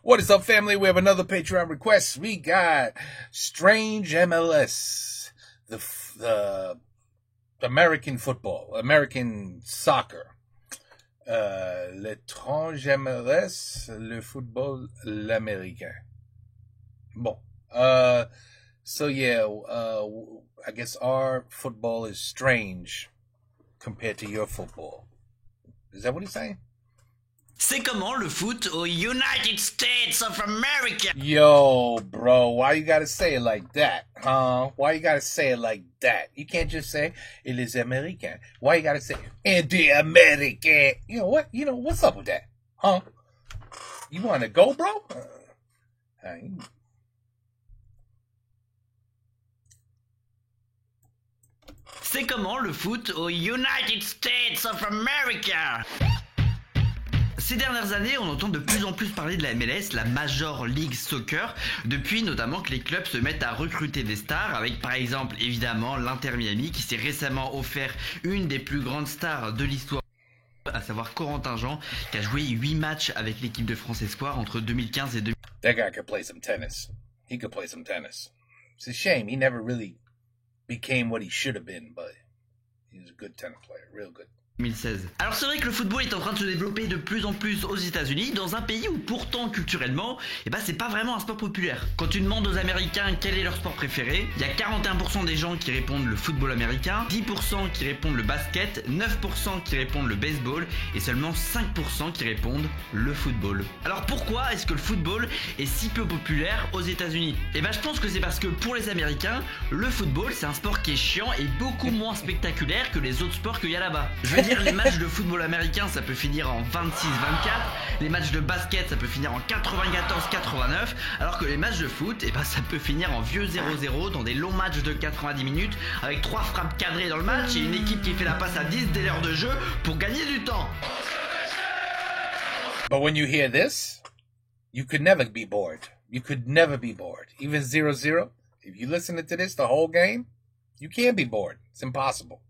What is up, family? We have another Patreon request. We got Strange MLS, the American football, American soccer. L'étrange MLS, le football l'américain. Bon. So yeah, I guess our football is strange compared to your football. Is that what he's saying? C'est comment le foot aux United States of America? Yo, bro, why you gotta say it like that, huh? Why you gotta say it like that? You can't just say, it is American. Why you gotta say, anti-American? You know what? You know, what's up with that? Huh? You wanna go, bro? C'est comment le foot aux United States of America? Ces dernières années, on entend de plus en plus parler de la MLS, la Major League Soccer, depuis notamment que les clubs se mettent à recruter des stars, avec par exemple évidemment l'Inter Miami qui s'est récemment offert une des plus grandes stars de l'histoire, à savoir Corentin Jean, qui a joué 8 matchs avec l'équipe de France Espoir entre 2015 et 2000. That guy could play some tennis. He could play some tennis. It's a shame he never really became what he should have been, but he was a good tennis player, real good. 2016. Alors c'est vrai que le football est en train de se développer de plus en plus aux États-Unis, dans un pays où pourtant culturellement, c'est pas vraiment un sport populaire. Quand tu demandes aux Américains quel est leur sport préféré, il y a 41% des gens qui répondent le football américain, 10% qui répondent le basket, 9% qui répondent le baseball et seulement 5% qui répondent le football. Alors pourquoi est-ce que le football est si peu populaire aux États-Unis? Je pense que c'est parce que pour les Américains, le football c'est un sport qui est chiant et beaucoup moins spectaculaire que les autres sports qu'il y a là-bas. Les matchs de football américain ça peut finir en 26-24, les matchs de basket ça peut finir en 94-89, alors que les matchs de foot ça peut finir en vieux 0-0 dans des longs matchs de 90 minutes avec 3 frappes cadrées dans le match et une équipe qui fait la passe à 10 dès l'heure de jeu pour gagner du temps. But when you hear this, you could never be bored. You could never be bored. Even 0-0, if you listen to this the whole game, you can't be bored. It's impossible.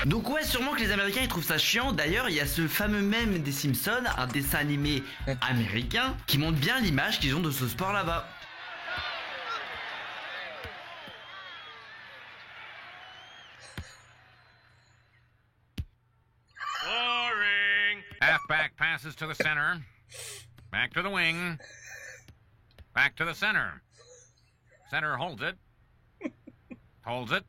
Donc ouais, sûrement que les Américains ils trouvent ça chiant. D'ailleurs, il y a ce fameux mème des Simpsons, un dessin animé américain, qui montre bien l'image qu'ils ont de ce sport là-bas. Boring. Halfback passes to the center. Back to the wing. Back to the center. Center holds it. Holds it.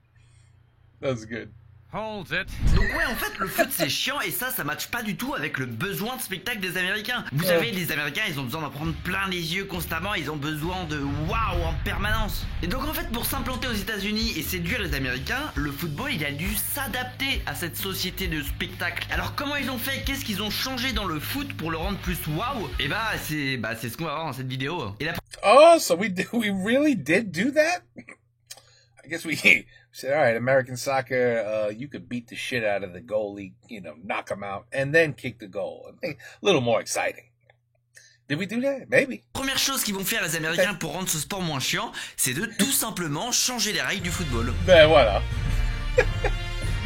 That was good. Holds it. Donc ouais, en fait, le foot c'est chiant et ça matche pas du tout avec le besoin de spectacle des Américains. Vous savez, les Américains, ils ont besoin d'en prendre plein les yeux constamment, ils ont besoin de waouh en permanence. Et donc en fait, pour s'implanter aux États-Unis et séduire les Américains, le football, il a dû s'adapter à cette société de spectacle. Alors comment ils ont fait? Qu'est-ce qu'ils ont changé dans le foot pour le rendre plus waouh? C'est ce qu'on va voir dans cette vidéo. Oh, so we really did do that? I guess we said, all right, American soccer, you could beat the shit out of the goalie, knock him out, and then kick the goal. A little more exciting. Did we do that? Maybe. Première chose qu'ils vont faire les Américains pour rendre ce sport moins chiant, c'est de tout simplement changer les règles du football. Ben voilà.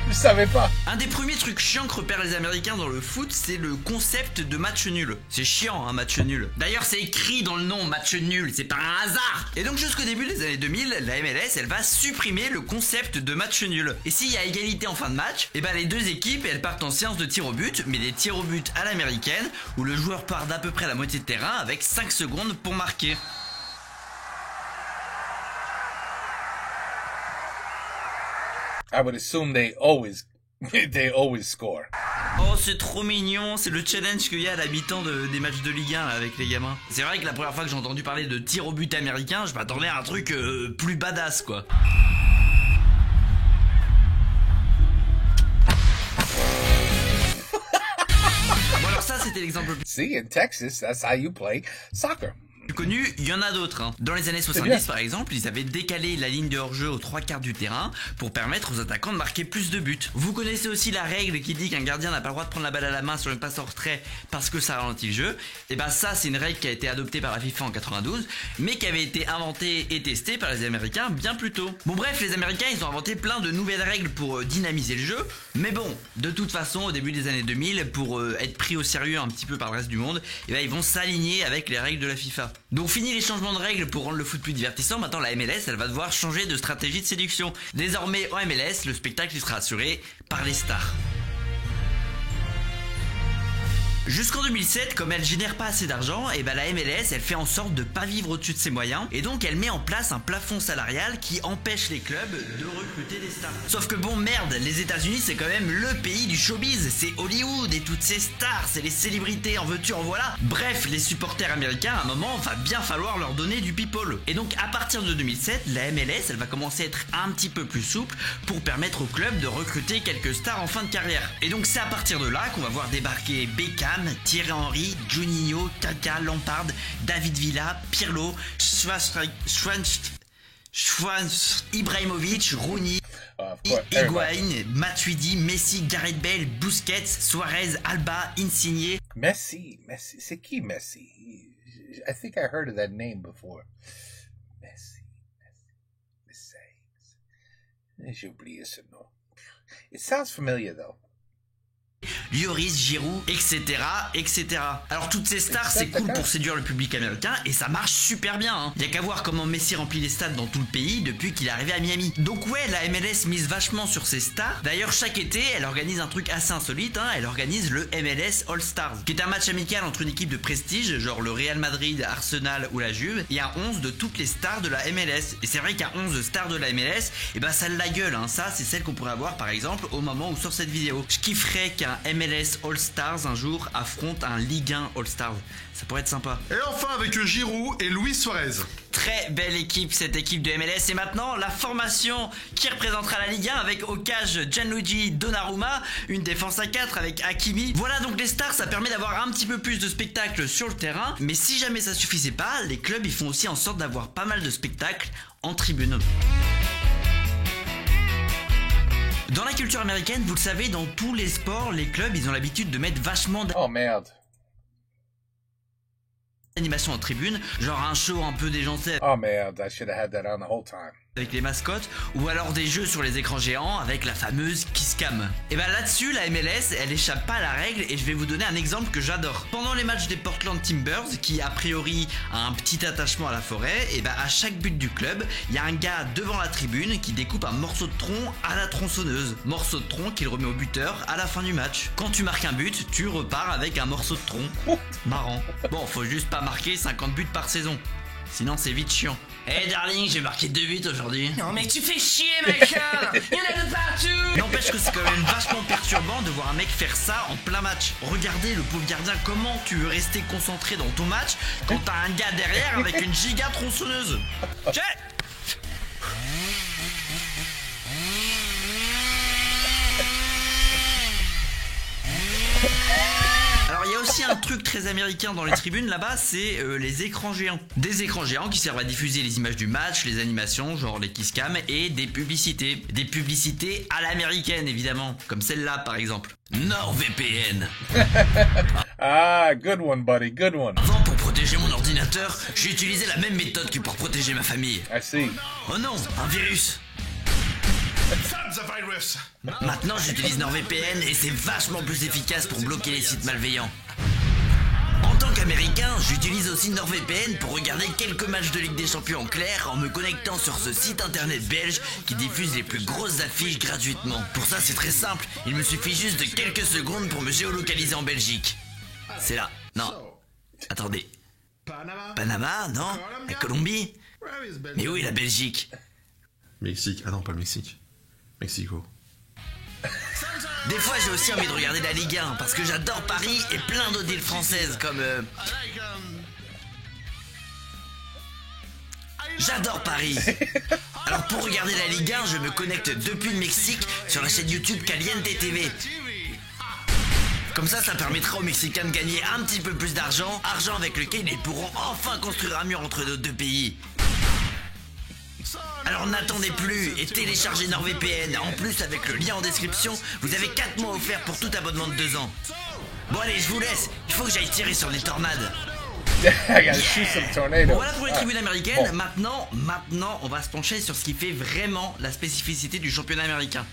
Je savais pas. Un des premiers trucs chiants que repèrent les Américains dans le foot, c'est le concept de match nul. C'est chiant, un match nul. D'ailleurs, c'est écrit dans le nom, match nul, c'est pas un hasard. Et donc jusqu'au début des années 2000, la MLS, elle va supprimer le concept de match nul. Et s'il y a égalité en fin de match, les deux équipes, elles partent en séance de tir au but, mais des tirs au but à l'américaine, où le joueur part d'à peu près la moitié de terrain avec 5 secondes pour marquer. I would assume they always score. Oh, c'est trop mignon, c'est le challenge qu'il y a à la mi-temps des matchs de Ligue 1 là, avec les gamins. C'est vrai que la première fois que j'ai entendu parler de tir au but américain, je m'attendais à un truc plus badass quoi. Bon alors ça c'était l'exemple. See, in Texas, that's how you play soccer. plus connus, il y en a d'autres. Dans les années 70 par exemple, ils avaient décalé la ligne de hors-jeu aux 3/4 du terrain pour permettre aux attaquants de marquer plus de buts. Vous connaissez aussi la règle qui dit qu'un gardien n'a pas le droit de prendre la balle à la main sur une passe en retrait parce que ça ralentit le jeu. Et bah ça c'est une règle qui a été adoptée par la FIFA en 92 mais qui avait été inventée et testée par les Américains bien plus tôt. Bon bref, les Américains ils ont inventé plein de nouvelles règles pour dynamiser le jeu, mais bon, de toute façon au début des années 2000, pour être pris au sérieux un petit peu par le reste du monde, et ben ils vont s'aligner avec les règles de la FIFA. Donc fini les changements de règles pour rendre le foot plus divertissant, maintenant la MLS elle va devoir changer de stratégie de séduction. Désormais en MLS, le spectacle il sera assuré par les stars. Jusqu'en 2007, comme elle génère pas assez d'argent, et bah la MLS elle fait en sorte de pas vivre au-dessus de ses moyens et donc elle met en place un plafond salarial qui empêche les clubs de recruter des stars. Sauf que bon merde, les États-Unis c'est quand même le pays du showbiz, c'est Hollywood et toutes ces stars, c'est les célébrités, en veux-tu en voilà. Bref, les supporters américains à un moment va bien falloir leur donner du people. Et donc à partir de 2007, la MLS elle va commencer à être un petit peu plus souple pour permettre aux clubs de recruter quelques stars en fin de carrière. Et donc c'est à partir de là qu'on va voir débarquer Beckham, Thierry Henry, Juninho, Kaka, Lampard, David Villa, Pirlo, Ibrahimovic, Rooney, Higuaín, Matuidi, Messi, Gareth Bale, Busquets, Suarez, Alba, Insigne. Messi, c'est qui Messi? I think I heard of that name before. Messi. J'ai oublié ce nom. It sounds familiar though. Lloris, Giroud, etc., etc. Alors toutes ces stars, c'est cool pour séduire le public américain et ça marche super bien. Hein. Y a qu'à voir comment Messi remplit les stades dans tout le pays depuis qu'il est arrivé à Miami. Donc ouais, la MLS mise vachement sur ses stars. D'ailleurs chaque été, elle organise un truc assez insolite. Hein. Elle organise le MLS All Stars, qui est un match amical entre une équipe de prestige, genre le Real Madrid, Arsenal ou la Juve, et un 11 de toutes les stars de la MLS. Et c'est vrai qu'un 11 de stars de la MLS, et ben ça a la gueule. Hein. Ça, c'est celle qu'on pourrait avoir par exemple au moment où sort cette vidéo. Je kifferais qu'un MLS All Stars un jour affronte un Ligue 1 All Stars. Ça pourrait être sympa. Et enfin avec Giroud et Luis Suarez. Très belle équipe, cette équipe de MLS. Et maintenant, la formation qui représentera la Ligue 1 avec au cage Gianluigi Donnarumma, une défense à 4 avec Hakimi. Voilà donc les stars, ça permet d'avoir un petit peu plus de spectacles sur le terrain. Mais si jamais ça suffisait pas, les clubs ils font aussi en sorte d'avoir pas mal de spectacles en tribune. Dans la culture américaine, vous le savez, dans tous les sports, les clubs, ils ont l'habitude de mettre vachement Oh merde. d'animation en tribune, genre un show un peu déjanté Oh merde, I should have had that on the whole time. avec les mascottes, ou alors des jeux sur les écrans géants avec la fameuse Kiss Cam. Et bah là-dessus, la MLS, elle échappe pas à la règle et je vais vous donner un exemple que j'adore. Pendant les matchs des Portland Timbers, qui a priori a un petit attachement à la forêt, et bah à chaque but du club, il y a un gars devant la tribune qui découpe un morceau de tronc à la tronçonneuse. Morceau de tronc qu'il remet au buteur à la fin du match. Quand tu marques un but, tu repars avec un morceau de tronc. Marrant. Bon, faut juste pas marquer 50 buts par saison. Sinon c'est vite chiant. Hey darling, j'ai marqué 2 buts aujourd'hui. Non mais tu fais chier Michael. Il y en a de partout. N'empêche que c'est quand même vachement perturbant de voir un mec faire ça en plein match. Regardez le pauvre gardien, comment tu veux rester concentré dans ton match quand t'as un gars derrière avec une giga tronçonneuse. Alors il y a aussi un truc très américain dans les tribunes là-bas, c'est les écrans géants. Des écrans géants qui servent à diffuser les images du match, les animations, genre les kiss cam, et des publicités. Des publicités à l'américaine évidemment, comme celle-là par exemple. NordVPN. Ah, good one, buddy, good one. Avant, pour protéger mon ordinateur, j'ai utilisé la même méthode que pour protéger ma famille. I see. Oh non, un virus. The virus. Maintenant j'utilise NordVPN et c'est vachement plus efficace pour bloquer les sites malveillants. En tant qu'américain, j'utilise aussi NordVPN pour regarder quelques matchs de Ligue des Champions en clair en me connectant sur ce site internet belge qui diffuse les plus grosses affiches gratuitement. Pour ça c'est très simple, il me suffit juste de quelques secondes pour me géolocaliser en Belgique. C'est là. Non. Attendez. Panama, non? La Colombie? Mais où est la Belgique? Mexique. Ah non, pas le Mexique. Mexico. Des fois j'ai aussi envie de regarder la Ligue 1 parce que j'adore Paris et plein d'autres villes françaises comme J'adore Paris. Alors pour regarder la Ligue 1, je me connecte depuis le Mexique sur la chaîne YouTube Caliente TV. Comme ça permettra aux Mexicains de gagner un petit peu plus d'argent, argent avec lequel ils pourront enfin construire un mur entre nos deux pays. Alors n'attendez plus et téléchargez NordVPN. En plus, avec le lien en description, vous avez 4 mois offerts pour tout abonnement de 2 ans. Bon allez, je vous laisse, il faut que j'aille tirer sur les tornades. I gotta shoot some tornadoes. Bon, voilà pour les tribunes américaines. Bon. Maintenant, on va se pencher sur ce qui fait vraiment la spécificité du championnat américain.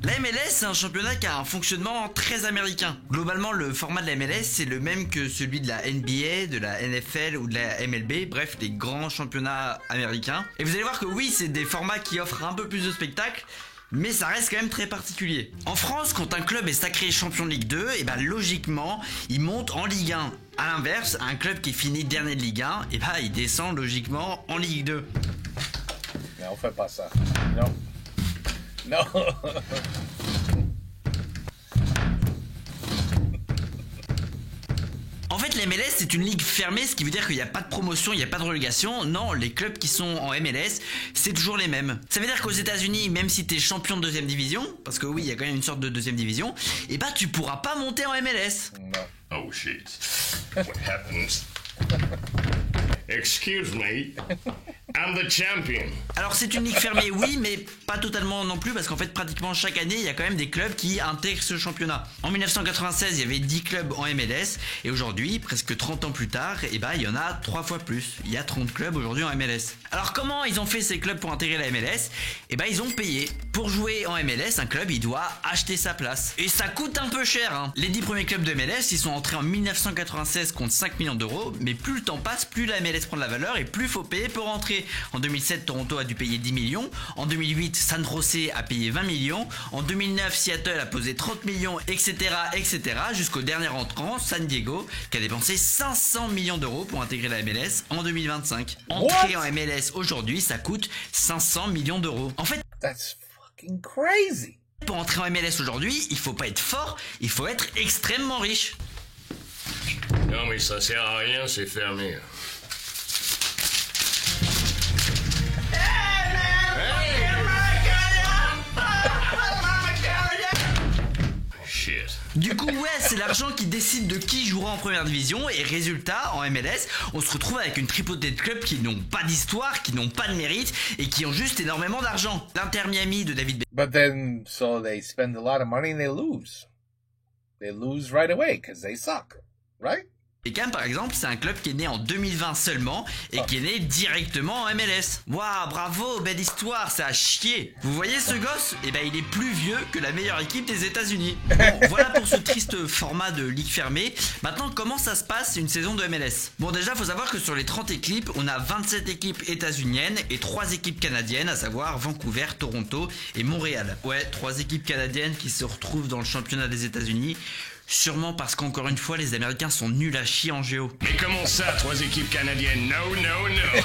La MLS, c'est un championnat qui a un fonctionnement très américain. Globalement, le format de la MLS, c'est le même que celui de la NBA, de la NFL ou de la MLB, bref, les grands championnats américains. Et vous allez voir que oui, c'est des formats qui offrent un peu plus de spectacles, mais ça reste quand même très particulier. En France, quand un club est sacré champion de Ligue 2, et ben logiquement, il monte en Ligue 1. À l'inverse, un club qui finit dernier de Ligue 1, et ben il descend logiquement en Ligue 2. Non, on fait pas ça. Non. Non. En fait, la MLS, c'est une ligue fermée, ce qui veut dire qu'il n'y a pas de promotion, il n'y a pas de relégation. Non, les clubs qui sont en MLS, c'est toujours les mêmes. Ça veut dire qu'aux États-Unis, même si t'es champion de deuxième division, parce que oui, il y a quand même une sorte de deuxième division, et bah tu pourras pas monter en MLS. Non. Oh shit. What happens? Excuse me. I'm the champion. Alors c'est une ligue fermée, oui, mais pas totalement non plus, parce qu'en fait pratiquement chaque année, il y a quand même des clubs qui intègrent ce championnat. En 1996, il y avait 10 clubs en MLS, et aujourd'hui, presque 30 ans plus tard, et bah il y en a 3 fois plus. Il y a 30 clubs aujourd'hui en MLS. Alors comment ils ont fait ces clubs pour intégrer la MLS? Et bah ils ont payé. Pour jouer en MLS, un club il doit acheter sa place. Et ça coûte un peu cher, hein. Les 10 premiers clubs de MLS, ils sont entrés en 1996 contre 5 millions d'euros, mais plus le temps passe, plus la MLS prend de la valeur et plus faut payer pour rentrer. En 2007, Toronto a dû payer 10 millions. En 2008, San Jose a payé 20 millions. En 2009, Seattle a posé 30 millions, etc., etc., jusqu'au dernier entrant, San Diego, qui a dépensé 500 millions d'euros pour intégrer la MLS en 2025. Entrer en MLS aujourd'hui, ça coûte 500 millions d'euros. En fait, That's fucking crazy. pour entrer en MLS aujourd'hui, il faut pas être fort, il faut être extrêmement riche. Non mais ça sert à rien, c'est fermé. Shit. Du coup, ouais, c'est l'argent qui décide de qui jouera en première division. Et résultat, en MLS, on se retrouve avec une tripotée de clubs qui n'ont pas d'histoire, qui n'ont pas de mérite et qui ont juste énormément d'argent. L'Inter Miami de David But then, so they spend a lot of money and they lose. They lose right away because they suck, right? Beckham, par exemple, c'est un club qui est né en 2020 seulement et qui est né directement en MLS. Waouh, bravo, belle histoire, ça a chier. Vous voyez ce gosse? Eh ben, il est plus vieux que la meilleure équipe des États-Unis. Bon, voilà pour ce triste format de ligue fermée. Maintenant, comment ça se passe une saison de MLS? Bon, déjà, faut savoir que sur les 30 équipes, on a 27 équipes états-uniennes et 3 équipes canadiennes, à savoir Vancouver, Toronto et Montréal. Ouais, 3 équipes canadiennes qui se retrouvent dans le championnat des États-Unis. Sûrement parce qu'encore une fois, les Américains sont nuls à chier en géo. Mais comment ça, 3 équipes canadiennes? No, no, no.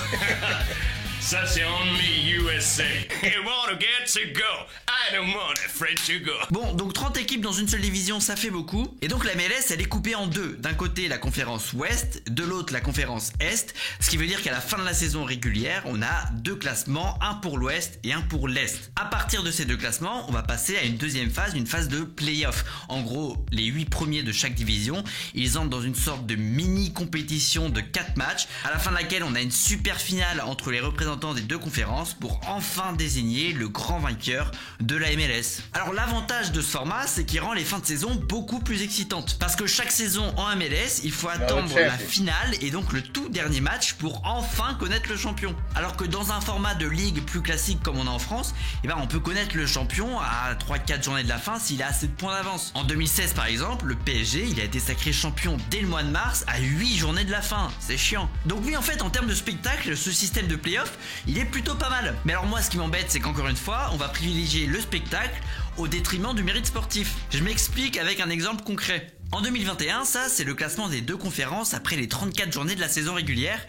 Ça, c'est Only USA. You wanna get to go. I don't want a friend to go. Bon, donc 30 équipes dans une seule division, ça fait beaucoup. Et donc la MLS, elle est coupée en deux. D'un côté, la conférence Ouest, de l'autre, la conférence Est. Ce qui veut dire qu'à la fin de la saison régulière, on a 2 classements, un pour l'Ouest et un pour l'Est. À partir de ces 2 classements, on va passer à une deuxième phase, une phase de play-off. En gros, les 8 premiers de chaque division, ils entrent dans une sorte de mini-compétition de 4 matchs, à la fin de laquelle on a une super finale entre les représentants des 2 conférences pour enfin désigner le grand vainqueur de la MLS. Alors l'avantage de ce format, c'est qu'il rend les fins de saison beaucoup plus excitantes. Parce que chaque saison en MLS, il faut attendre la finale et donc le tout dernier match pour enfin connaître le champion. Alors que dans un format de ligue plus classique comme on a en France, eh ben on peut connaître le champion à 3-4 journées de la fin s'il a assez de points d'avance. En 2016 par exemple, le PSG, il a été sacré champion dès le mois de mars à 8 journées de la fin. C'est chiant. Donc oui, en fait, en termes de spectacle, ce système de play-off, il est plutôt pas mal. Mais alors moi, ce qui m'embête, c'est qu'encore une fois, on va privilégier le spectacle au détriment du mérite sportif. Je m'explique avec un exemple concret. En 2021, ça c'est le classement des deux conférences après les 34 journées de la saison régulière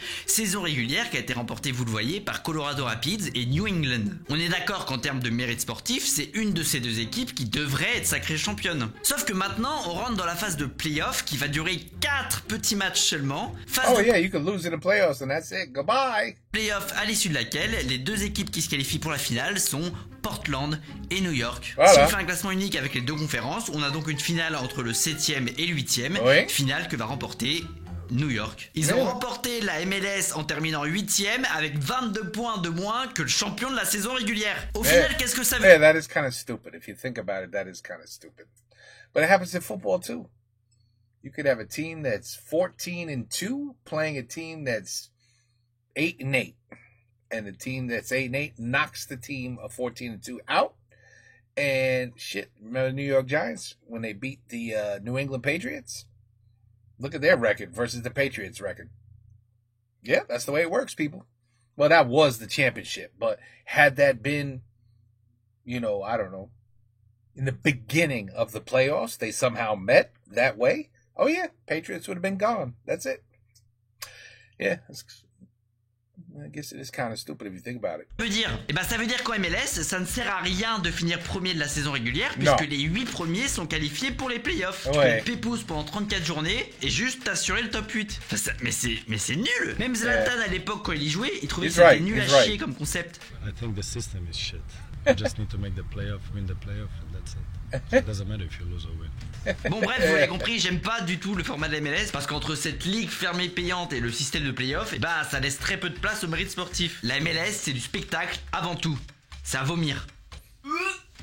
qui a été remportée, vous le voyez, par Colorado Rapids et New England. On est d'accord qu'en termes de mérite sportif, c'est une de ces deux équipes qui devrait être sacrée championne. Sauf que maintenant, on rentre dans la phase de playoff qui va durer 4 petits matchs seulement. Phase de yeah, you could lose in the playoffs and that's it. Goodbye. playoff à l'issue de laquelle les deux équipes qui se qualifient pour la finale sont Portland et New York. Voilà. Si on fait un classement unique avec les deux conférences, on a donc une finale entre le 7e et le 8e, Oui. finale que va remporter New York. Ils ont remporté la MLS en terminant 8e avec 22 points de moins que le champion de la saison régulière. Au final, qu'est-ce que ça veut Yeah, that is kind of stupid. If you think about it, that is kind of stupid. But it happens in football too. You could have a team that's 14-2 playing a team that's 8-8. And the team that's 8-8 knocks the team of 14-2 out. And shit, remember the New York Giants when they beat the New England Patriots? Look at their record versus the Patriots' record. Yeah, that's the way it works, people. Well, that was the championship, but had that been, you know, I don't know, in the beginning of the playoffs, they somehow met that way, oh yeah, Patriots would have been gone. That's it. Yeah, I guess it is kind of stupid if you think about it. veut dire? Eh ben ça veut dire qu'en MLS, ça ne sert à rien de finir premier de la saison régulière puisque les 8 premiers sont qualifiés pour les playoffs. Tu Ouais. fais pépouze pendant 34 journées et juste t'assurer le top 8. Enfin, mais c'est nul. Même Zlatan à l'époque quand il y jouait, il trouvait que He's c'était right, nul à he's right. chier comme concept. I think the system is shit. You just need to make the playoff, win the playoff, and that's it. So it doesn't matter if you lose or win. Bon bref, vous l'avez compris, j'aime pas du tout le format de la MLS parce qu'entre cette ligue fermée payante et le système de playoff, eh ben ça laisse très peu de place au mérite sportif. La MLS c'est du spectacle avant tout. C'est à vomir.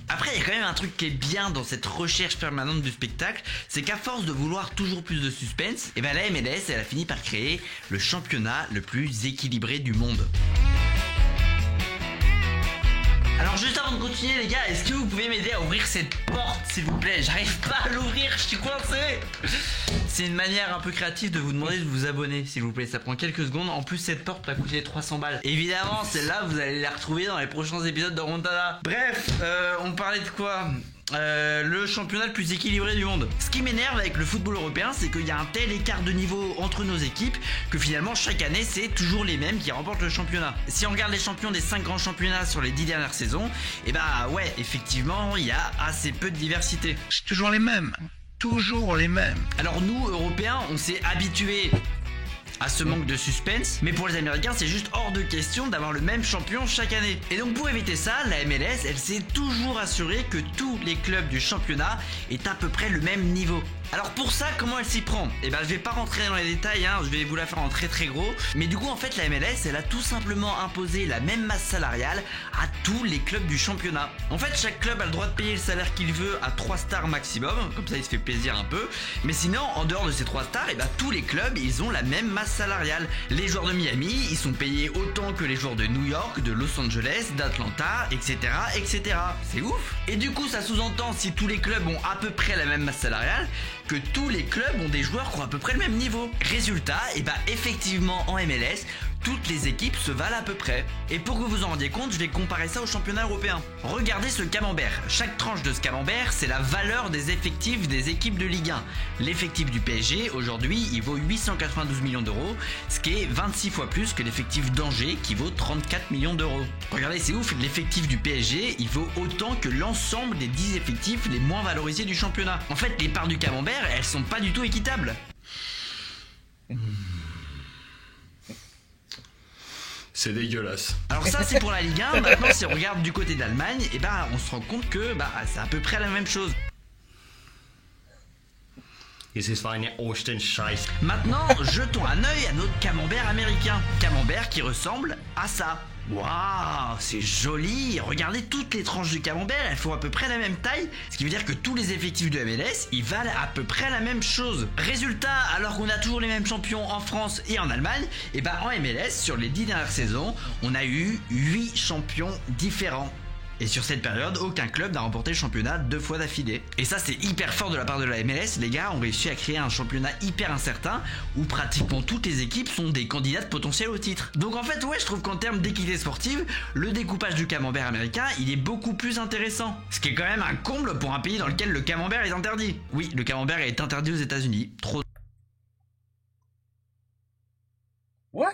Après, il y a quand même un truc qui est bien dans cette recherche permanente du spectacle, c'est qu'à force de vouloir toujours plus de suspense, eh ben la MLS elle a fini par créer le championnat le plus équilibré du monde. Alors juste avant de continuer les gars, est-ce que vous pouvez m'aider à ouvrir cette porte s'il vous plaît? J'arrive pas à l'ouvrir, je suis coincé. C'est une manière un peu créative de vous demander de vous abonner s'il vous plaît, ça prend quelques secondes. En plus cette porte va coûter 300 balles. Évidemment celle-là vous allez la retrouver dans les prochains épisodes de Remontada. Bref, on parlait de quoi? Le championnat le plus équilibré du monde. Ce qui m'énerve avec le football européen, c'est qu'il y a un tel écart de niveau entre nos équipes que finalement chaque année c'est toujours les mêmes qui remportent le championnat. Si on regarde les champions des 5 grands championnats sur les 10 dernières saisons, et bah ouais, effectivement il y a assez peu de diversité. C'est toujours les mêmes. Toujours les mêmes. Alors nous, Européens, on s'est habitués à ce manque de suspense, mais pour les Américains c'est juste hors de question d'avoir le même champion chaque année. Et donc pour éviter ça, la MLS elle s'est toujours assurée que tous les clubs du championnat aient à peu près le même niveau. Alors pour ça, comment elle s'y prend? Eh ben je vais pas rentrer dans les détails, je vais vous la faire en très très gros. Mais du coup en fait la MLS elle a tout simplement imposé la même masse salariale à tous les clubs du championnat. En fait chaque club a le droit de payer le salaire qu'il veut à 3 stars maximum, comme ça il se fait plaisir un peu. Mais sinon en dehors de ces 3 stars, eh ben tous les clubs ils ont la même masse salariale. Les joueurs de Miami ils sont payés autant que les joueurs de New York, de Los Angeles, d'Atlanta, etc. etc. C'est ouf. Et du coup ça sous-entend, si tous les clubs ont à peu près la même masse salariale, que tous les clubs ont des joueurs qui ont à peu près le même niveau. Résultat, et bah effectivement en MLS, toutes les équipes se valent à peu près. Et pour que vous vous en rendiez compte, je vais comparer ça au championnat européen. Regardez ce camembert. Chaque tranche de ce camembert, c'est la valeur des effectifs des équipes de Ligue 1. L'effectif du PSG, aujourd'hui, il vaut 892 millions d'euros, ce qui est 26 fois plus que l'effectif d'Angers, qui vaut 34 millions d'euros. Regardez, c'est ouf, l'effectif du PSG, il vaut autant que l'ensemble des 10 effectifs les moins valorisés du championnat. En fait, les parts du camembert, elles sont pas du tout équitables. C'est dégueulasse. Alors ça c'est pour la Ligue 1, maintenant si on regarde du côté d'Allemagne, et bah on se rend compte que c'est à peu près la même chose. Es ist eine Ostenscheiß. Maintenant, jetons un œil à notre camembert américain. Camembert qui ressemble à ça. Waouh, c'est joli. Regardez toutes les tranches du camembert, elles font à peu près la même taille, ce qui veut dire que tous les effectifs de MLS, ils valent à peu près la même chose. Résultat, alors qu'on a toujours les mêmes champions en France et en Allemagne, et en MLS, sur les 10 dernières saisons, on a eu 8 champions différents. Et sur cette période, aucun club n'a remporté le championnat 2 fois d'affilée. Et ça, c'est hyper fort de la part de la MLS. Les gars ont réussi à créer un championnat hyper incertain où pratiquement toutes les équipes sont des candidates potentielles au titre. Donc en fait, ouais, je trouve qu'en termes d'équité sportive, le découpage du camembert américain, il est beaucoup plus intéressant. Ce qui est quand même un comble pour un pays dans lequel le camembert est interdit. Oui, le camembert est interdit aux États-Unis. Trop What?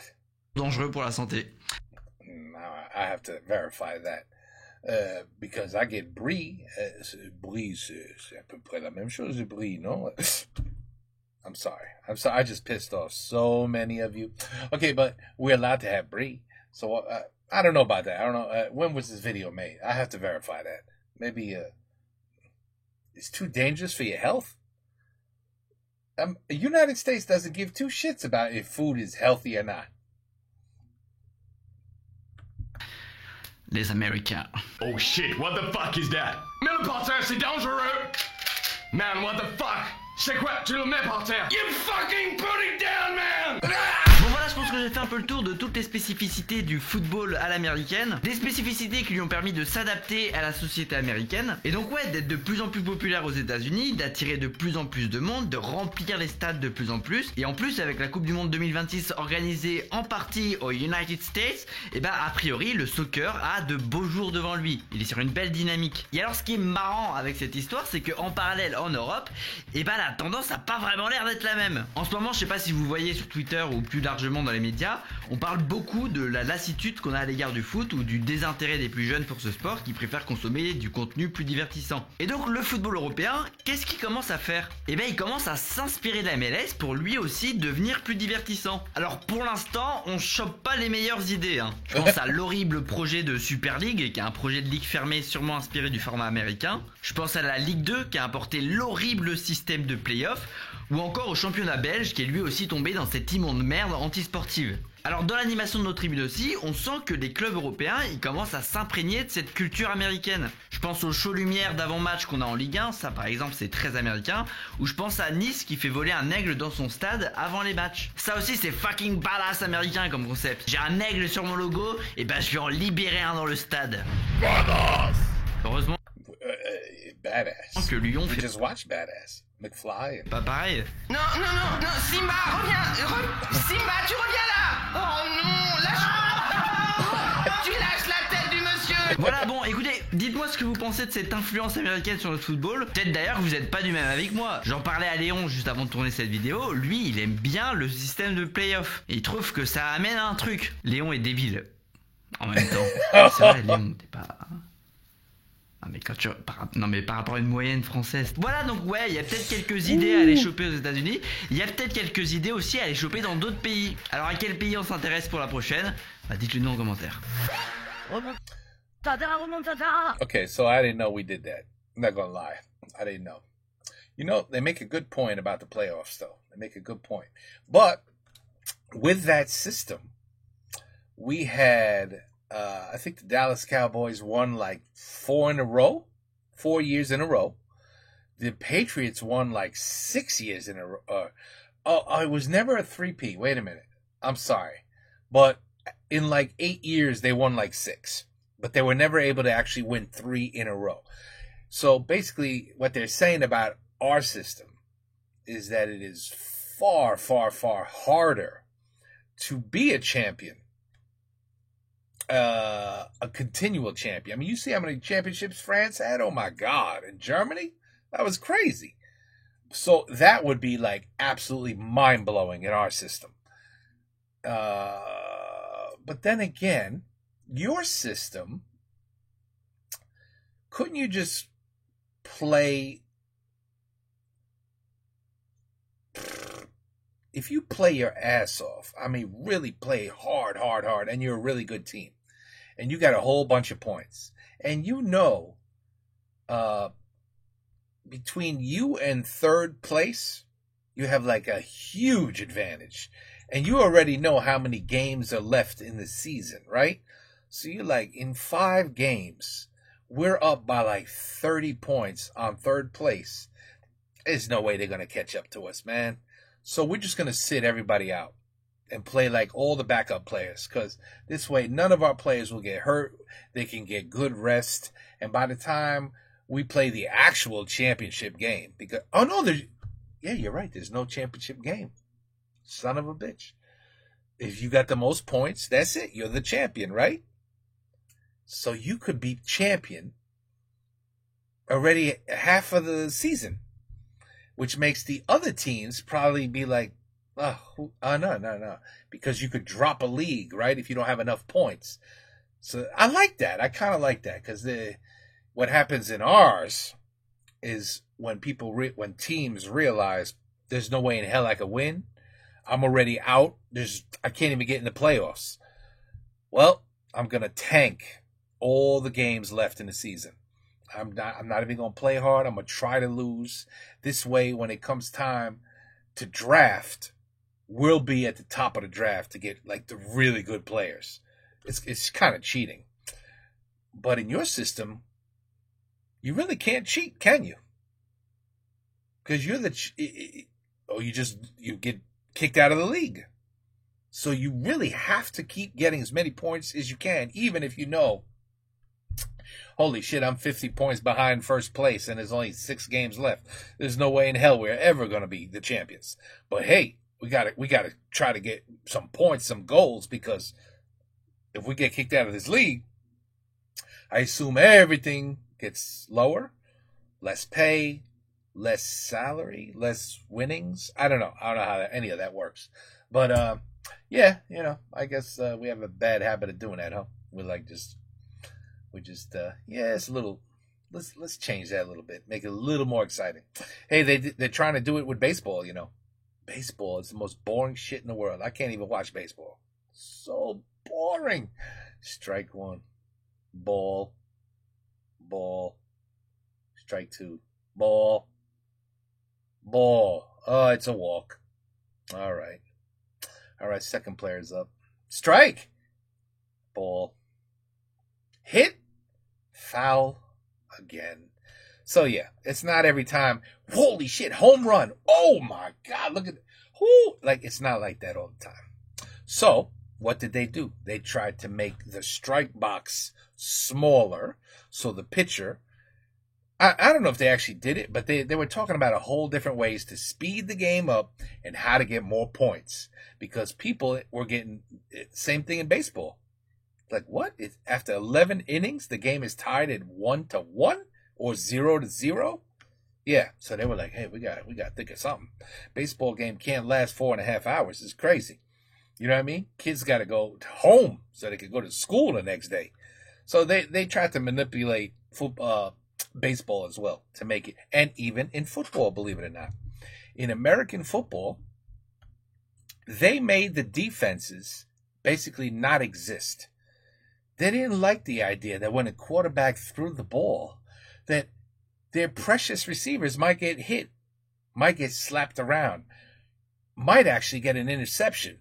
dangereux pour la santé. I have to verify that. Because I get brie. Brie, c'est à peu près la même chose, brie, non? I'm sorry. I just pissed off so many of you. Okay, but we're allowed to have brie. So I don't know about that. I don't know. When was this video made? I have to verify that. Maybe it's too dangerous for your health. The United States doesn't give two shits about if food is healthy or not. Les Américains. Oh shit, what the fuck is that? Mets-le par terre, c'est dangereux! Man, what the fuck? C'est quoi? Tu le mets par terre? You fucking put it down, man! Bon voilà, je pense que j'ai fait un peu le tour de toutes les spécificités du football à l'américaine. Des spécificités qui lui ont permis de s'adapter à la société américaine. Et donc ouais, d'être de plus en plus populaire aux États-Unis, d'attirer de plus en plus de monde, de remplir les stades de plus en plus. Et en plus, avec la Coupe du Monde 2026 organisée en partie aux United States, et bah a priori, le soccer a de beaux jours devant lui. Il est sur une belle dynamique. Et alors ce qui est marrant avec cette histoire, c'est qu'en parallèle en Europe, et bah la tendance a pas vraiment l'air d'être la même. En ce moment, je sais pas si vous voyez sur Twitter ou plus largement dans les médias, on parle beaucoup de la lassitude qu'on a à l'égard du foot ou du désintérêt des plus jeunes pour ce sport qui préfèrent consommer du contenu plus divertissant. Et donc le football européen, qu'est-ce qu'il commence à faire? Eh bien il commence à s'inspirer de la MLS pour lui aussi devenir plus divertissant. Alors pour l'instant, on chope pas les meilleures idées, hein. Je pense à l'horrible projet de Super League, qui est un projet de ligue fermée sûrement inspiré du format américain. Je pense à la Ligue 2 qui a apporté l'horrible système de play-off, ou encore au championnat belge qui est lui aussi tombé dans cette immonde merde anti-sportive. Alors dans l'animation de nos tribunes aussi, on sent que les clubs européens ils commencent à s'imprégner de cette culture américaine. Je pense aux shows lumière d'avant-match qu'on a en Ligue 1, ça par exemple c'est très américain, ou je pense à Nice qui fait voler un aigle dans son stade avant les matchs. Ça aussi c'est fucking badass américain comme concept. J'ai un aigle sur mon logo, et ben je vais en libérer un dans le stade. Badass. Heureusement Badass. que Lyon We fait just watched Badass. McFly. pas pareil. Non, Simba, reviens. Simba, tu reviens là. Oh non, lâche. Tu lâches la tête du monsieur. Voilà, bon, écoutez, dites-moi ce que vous pensez de cette influence américaine sur notre football. Peut-être d'ailleurs que vous n'êtes pas du même avec moi. J'en parlais à Léon juste avant de tourner cette vidéo. Lui, il aime bien le système de play-off. Et il trouve que ça amène à un truc. Léon est débile. En même temps. C'est vrai, Léon, t'es pas... Ah mais quand tu... Non mais par rapport à une moyenne française. Voilà, donc ouais, il y a peut-être quelques idées à aller choper aux États-Unis. Il y a peut-être quelques idées aussi à aller choper dans d'autres pays. Alors à quel pays on s'intéresse pour la prochaine? Bah dites-le nous en commentaire. Okay, so I didn't know we did that. I'm not gonna lie. I didn't know. You know, they make a good point about the playoffs, though. They make a good point. But with that system, we had, I think the Dallas Cowboys won like 4 years in a row. The Patriots won like 6 years in a row. It was never a 3P. Wait a minute. I'm sorry. But in like 8 years, they won like 6. But they were never able to actually win 3 in a row. So basically, what they're saying about our system is that it is far, far, far harder to be a champion, a continual champion. I mean, you see how many championships France had? Oh my God. In Germany? That was crazy. So that would be like absolutely mind-blowing in our system. But then again, your system, couldn't you just play? If you play your ass off, I mean, really play hard, and you're a really good team, and you got a whole bunch of points, and you know, between you and third place, you have like a huge advantage, and you already know how many games are left in the season, right? So you're like, in 5 games, we're up by like 30 points on third place. There's no way they're going to catch up to us, man. So we're just going to sit everybody out. and play like all the backup players, because this way none of our players will get hurt. They can get good rest, and by the time we play the actual championship game, because you're right, there's no championship game. Son of a bitch. If you got the most points, that's it. You're the champion, right? So you could be champion already half of the season, which makes the other teams probably be like, no. Because you could drop a league, right, if you don't have enough points. So I like that. I kind of like that, because what happens in ours is when teams realize there's no way in hell I could win, I'm already out. I can't even get in the playoffs. Well, I'm gonna tank all the games left in the season. I'm not even gonna play hard. I'm gonna try to lose. This way, when it comes time to draft, we'll be at the top of the draft to get like the really good players. It's kind of cheating. But in your system, you really can't cheat, can you? Because you get kicked out of the league. So you really have to keep getting as many points as you can, even if you know, holy shit, I'm 50 points behind first place and there's only 6 games left. There's no way in hell we're ever going to be the champions. But hey, we got to try to get some points, some goals, because if we get kicked out of this league, I assume everything gets lower, less pay, less salary, less winnings. I don't know how any of that works. But yeah, I guess we have a bad habit of doing that, huh? It's a little. Let's change that a little bit, make it a little more exciting. Hey, they're trying to do it with baseball. Baseball is the most boring shit in the world. I can't even watch baseball. So boring. Strike 1, ball. Strike 2, ball. Oh, it's a walk. All right. Second player's up. Strike. Ball. Hit. Foul again. So yeah, it's not every time. Holy shit, home run. Oh my God, look at it's not like that all the time. So what did they do? They tried to make the strike box smaller so the pitcher, I don't know if they actually did it, but they were talking about a whole different ways to speed the game up and how to get more points, because people were getting same thing in baseball. Like, what? After 11 innings, the game is tied at 1-1 or 0-0? Yeah, so they were like, hey, we got to think of something. Baseball game can't last 4.5 hours. It's crazy. You know what I mean? Kids got to go home so they can go to school the next day. So they tried to manipulate baseball as well to make it, and even in football, believe it or not. In American football, they made the defenses basically not exist. They didn't like the idea that when a quarterback threw the ball, that their precious receivers might get hit, might get slapped around, might actually get an interception.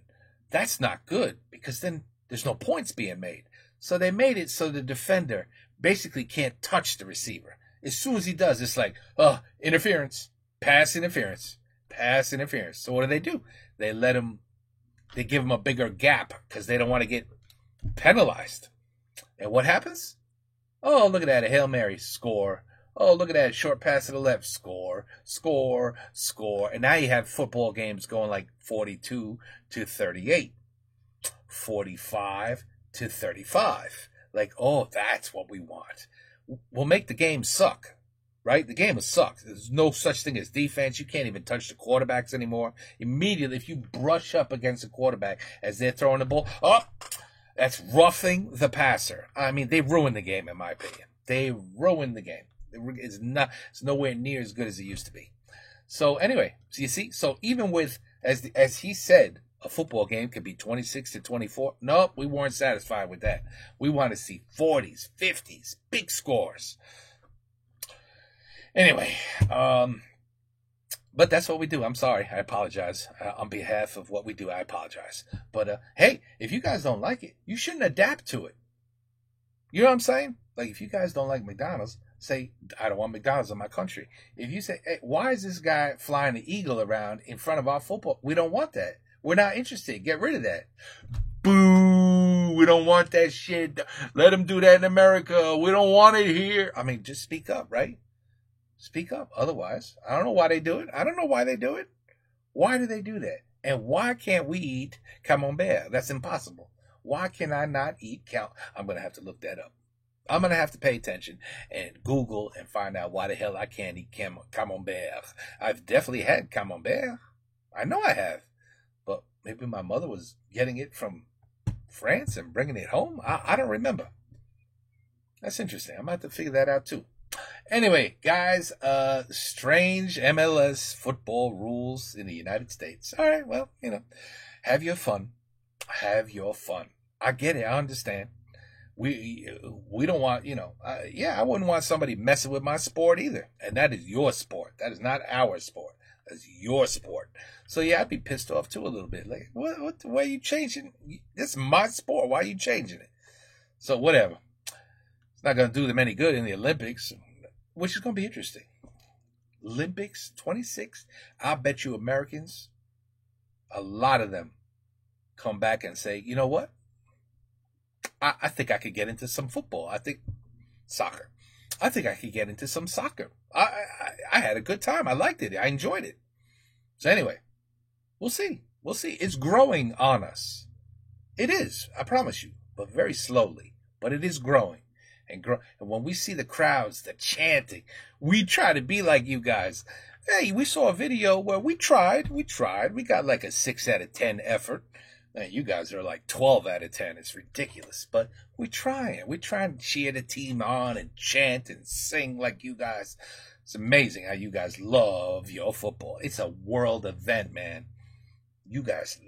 That's not good, because then there's no points being made. So they made it so the defender basically can't touch the receiver. As soon as he does, it's like, interference, pass interference, pass interference. So what do? They give him a bigger gap because they don't want to get penalized. And what happens? Oh, look at that, a Hail Mary, score. Oh, look at that, short pass to the left, score. And now you have football games going like 42-38, 45-35. Like, oh, that's what we want. We'll make the game suck, right? The game will suck. There's no such thing as defense. You can't even touch the quarterbacks anymore. Immediately, if you brush up against a quarterback as they're throwing the ball, that's roughing the passer. I mean, they ruined the game, in my opinion. They ruined the game. It's nowhere near as good as it used to be. So anyway, so you see, so even with, as he said, a football game could be 26-24. Nope, we weren't satisfied with that. We want to see 40s, 50s, big scores. Anyway, but that's what we do. I'm sorry. I apologize. On behalf of what we do, I apologize. But hey, if you guys don't like it, you shouldn't adapt to it. You know what I'm saying? Like, if you guys don't like McDonald's, say, I don't want McDonald's in my country. If you say, hey, why is this guy flying the eagle around in front of our football? We don't want that. We're not interested. Get rid of that. Boo! We don't want that shit. Let them do that in America. We don't want it here. I mean, just speak up, right? Speak up. Otherwise, I don't know why they do it. I don't know why they do it. Why do they do that? And why can't we eat camembert? That's impossible. Why can I not eat I'm going to have to look that up. I'm going to have to pay attention and Google and find out why the hell I can't eat camembert. I've definitely had camembert. I know I have. But maybe my mother was getting it from France and bringing it home. I don't remember. That's interesting. I'm going to have to figure that out too. Anyway, guys, strange MLS football rules in the United States. All right, well, have your fun. Have your fun. I get it. I understand. We don't want, I wouldn't want somebody messing with my sport either. And that is your sport. That is not our sport. That's your sport. So, yeah, I'd be pissed off too a little bit. Like, why are you changing? This is my sport. Why are you changing it? So, whatever. It's not going to do them any good in the Olympics, which is going to be interesting. Olympics 26, I bet you Americans, a lot of them come back and say, you know what? I think I could get into some football. I think soccer. I think I could get into some soccer. I had a good time. I liked it. I enjoyed it. So anyway, we'll see. We'll see. It's growing on us. It is, I promise you, but very slowly. But it is growing. And when we see the crowds, the chanting, we try to be like you guys. Hey, we saw a video where we tried. We got like a 6 out of 10 effort. Man, you guys are like 12 out of 10. It's ridiculous. But we try to cheer the team on and chant and sing like you guys. It's amazing how you guys love your football. It's a world event, man. You guys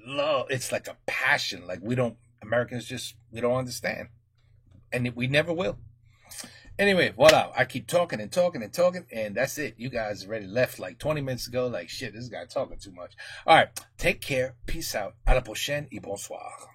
it's like a passion. Like Americans we don't understand. And we never will. Anyway, voila. I keep talking and talking and talking, and that's it. You guys already left like 20 minutes ago. Like, shit, this guy talking too much. All right. Take care. Peace out. À la prochaine et bonsoir.